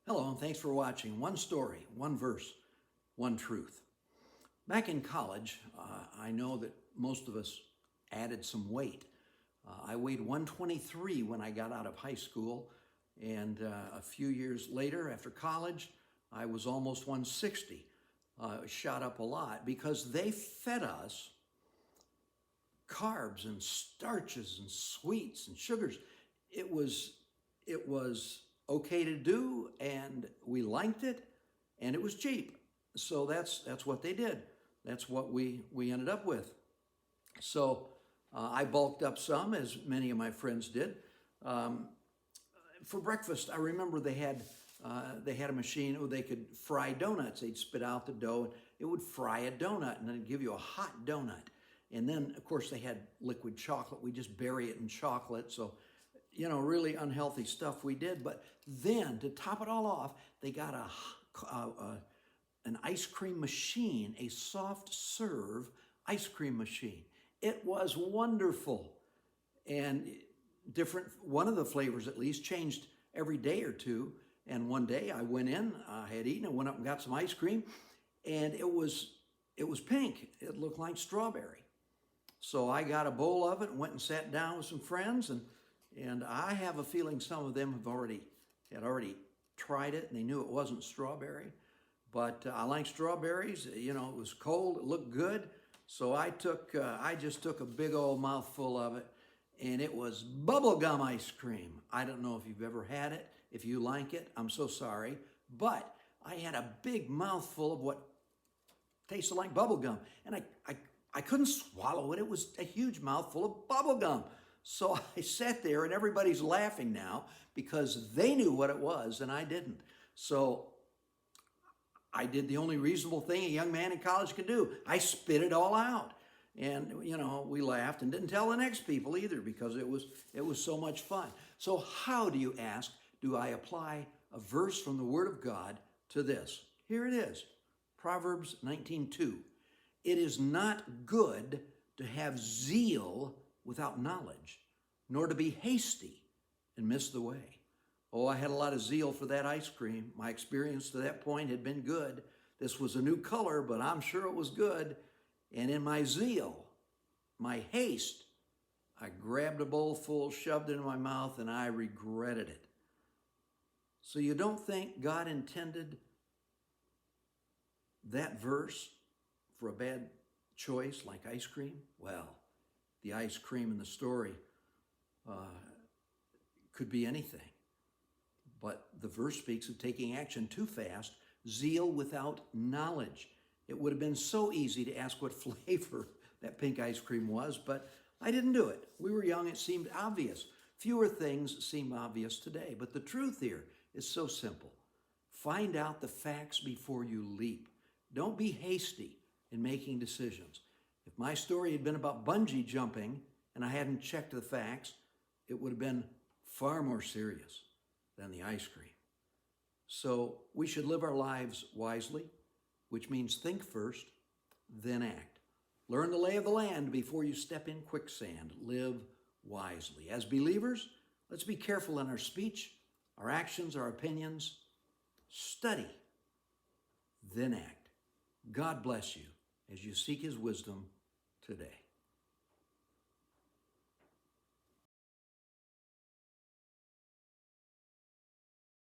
Hello, and thanks for watching. One story, one verse, one truth. Back in college, I know that most of us added some weight. I weighed 123 when I got out of high school, and a few years later, after college, I was almost 160. Shot up a lot because they fed us carbs and starches and sweets and sugars. It was okay to do, and we liked it, and it was cheap. So that's what they did. That's what we ended up with. So I bulked up some, as many of my friends did. For breakfast, I remember they had a machine where they could fry donuts. They'd spit out the dough, and it would fry a donut, and then it'd give you a hot donut. And then, of course, they had liquid chocolate. We just bury it in chocolate. So, really unhealthy stuff we did. But then, to top it all off, they got an ice cream machine, a soft serve ice cream machine. It was wonderful. And one of the flavors at least changed every day or two. And one day I went in, I had eaten, I went up and got some ice cream, and it was pink. It looked like strawberry. So I got a bowl of it and went and sat down with some friends, and I have a feeling some of them had already tried it, and they knew it wasn't strawberry. But I like strawberries. It was cold, it looked good. So I just took a big old mouthful of it, and it was bubblegum ice cream. I don't know if you've ever had it. If you like it, I'm so sorry. But I had a big mouthful of what tasted like bubblegum, and I couldn't swallow it. It was a huge mouthful of bubblegum. So I sat there, and everybody's laughing now because they knew what it was and I didn't. So I did the only reasonable thing a young man in college could do. I spit it all out. And, we laughed and didn't tell the next people either because it was so much fun. So how do you ask, do I apply a verse from the Word of God to this? Here it is, Proverbs 19:2. It is not good to have zeal without knowledge, nor to be hasty and miss the way. Oh, I had a lot of zeal for that ice cream. My experience to that point had been good. This was a new color, but I'm sure it was good. And in my zeal, my haste, I grabbed a bowl full, shoved it in my mouth, and I regretted it. So you don't think God intended that verse for a bad choice like ice cream? Well, the ice cream in the story could be anything. But the verse speaks of taking action too fast, zeal without knowledge. It would have been so easy to ask what flavor that pink ice cream was, but I didn't do it. We were young, it seemed obvious. Fewer things seem obvious today, but the truth here is so simple. Find out the facts before you leap. Don't be hasty in making decisions. If my story had been about bungee jumping and I hadn't checked the facts, it would have been far more serious than the ice cream. So we should live our lives wisely, which means think first, then act. Learn the lay of the land before you step in quicksand. Live wisely. As believers, let's be careful in our speech, our actions, our opinions. Study, then act. God bless you as you seek His wisdom today.